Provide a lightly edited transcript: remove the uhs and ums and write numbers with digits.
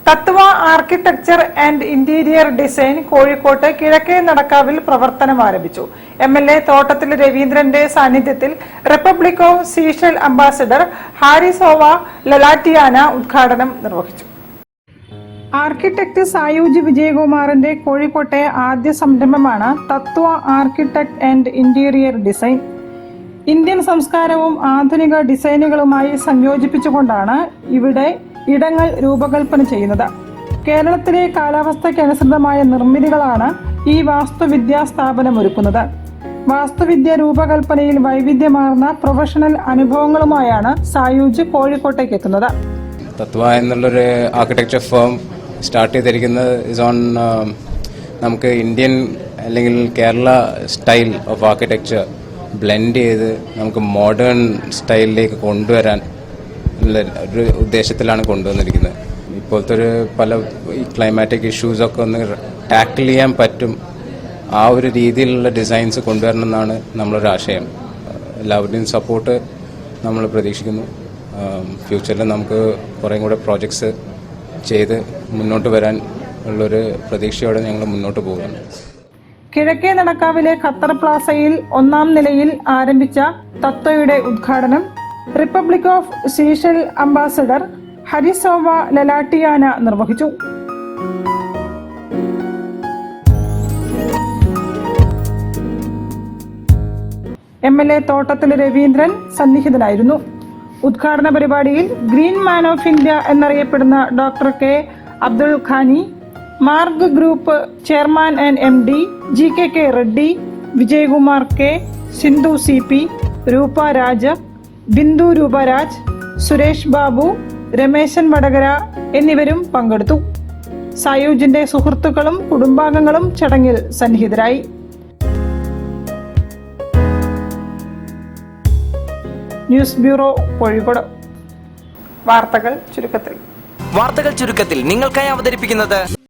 Tattva architecture and interior design കോഴിക്കോട്ട് കിഴക്കേ നടക്കാവിൽ പ്രവർത്തനം ആരംഭിച്ചു. MLA തോട്ടത്തിൽ രവീന്ദ്രന്റെ സാന്നിധ്യത്തിൽ republic of Seychelles ambassador Harisoa Lalatiana ഉദ്ഘാടനം നിർവഹിച്ചു. ആർക്കിടെക്ട് സായൂജ് വിജയകുമാറിന്റെ കോഴിക്കോട്ടെ ആദ്യ സംരംഭമാണ് Tattva architect and interior design. Indian സംസ്കാരവും ആധുനിക ഡിസൈനുകളുമായി സംയോജിപ്പിച്ചുകൊണ്ടാണ് ഇവിടെ ഇടങ്ങൾ രൂപകൽപ്പന ചെയ്യുന്നത്. കേരളത്തിലെ കാലാവസ്ഥയ്ക്കനുസൃതമായ നിർമ്മിതികളാണ് ഈ വാസ്തുവിദ്യാ സ്ഥാപനം ഒരുക്കുന്നത്. വാസ്തുവിദ്യ രൂപകൽപ്പനയിൽ വൈവിധ്യമാർന്ന പ്രൊഫഷണൽ അനുഭവങ്ങളുമായാണ് സായൂജ് കോഴിക്കോട്ടേക്ക് എത്തുന്നത്. തത്വ എന്നുള്ളൊരു ആർക്കിടെക്ചർ ഫേം സ്റ്റാർട്ട് ചെയ്തിരിക്കുന്നത് നമുക്ക് ഇന്ത്യൻ അല്ലെങ്കിൽ Kerala style of architecture blend ചെയ്ത് നമുക്ക് മോഡേൺ സ്റ്റൈലിലേക്ക് കൊണ്ടുവരാൻ ഉള്ള ഒരു ഉദ്ദേശത്തിലാണ് കൊണ്ടുവന്നിരിക്കുന്നത്. ഇപ്പോഴത്തെ ഒരു പല ഈ ക്ലൈമാറ്റിക് ഇഷ്യൂസൊക്കെ ഒന്ന് ടാക്കിൾ ചെയ്യാൻ പറ്റും, ആ ഒരു രീതിയിലുള്ള ഡിസൈൻസ് കൊണ്ടുവരണം എന്നാണ് നമ്മളൊരു ആശയം. എല്ലാവരുടെയും സപ്പോർട്ട് നമ്മൾ പ്രതീക്ഷിക്കുന്നു. ഫ്യൂച്ചറിൽ നമുക്ക് കുറേ കൂടെ പ്രോജക്ട്സ് ചെയ്ത് മുന്നോട്ട് വരാൻ ഉള്ളൊരു പ്രതീക്ഷയോടെ ഞങ്ങൾ മുന്നോട്ട് പോകുന്നു. കിഴക്കേ നടക്കാവിലെ ഖത്തർ പ്ലാസയിൽ 1-ാം നിലയിൽ ആരംഭിച്ച തത്വയുടെ ഉദ്ഘാടനം റിപ്പബ്ലിക് ഓഫ് സീഷൽ അംബാസഡർ ഹരിസോവ ലലാട്ടിയാന നിർവഹിച്ചു. MLA തോട്ടത്തിൽ രവീന്ദ്രൻ സന്നിഹിതനായിരുന്നു. ഉദ്ഘാടന പരിപാടിയിൽ ഗ്രീൻ മാൻ ഓഫ് ഇന്ത്യ എന്നറിയപ്പെടുന്ന doctor K. Abdul Qaani, Marg group chairman and MD GK Reddy, Vijayakumar K, Sindhu CP, രൂപ രാജ്, ബിന്ദു രൂപരാജ്, സുരേഷ് ബാബു, രമേശൻ വടകര എന്നിവരും പങ്കെടുത്തു. സായൂജിന്റെ സുഹൃത്തുക്കളും കുടുംബാംഗങ്ങളും ചടങ്ങിൽ സന്നിഹിതരായി. News bureau, Kozhikode. വാർത്തകൾ ചുരുക്കത്തിൽ നിങ്ങൾക്കായി അവതരിപ്പിക്കുന്നത്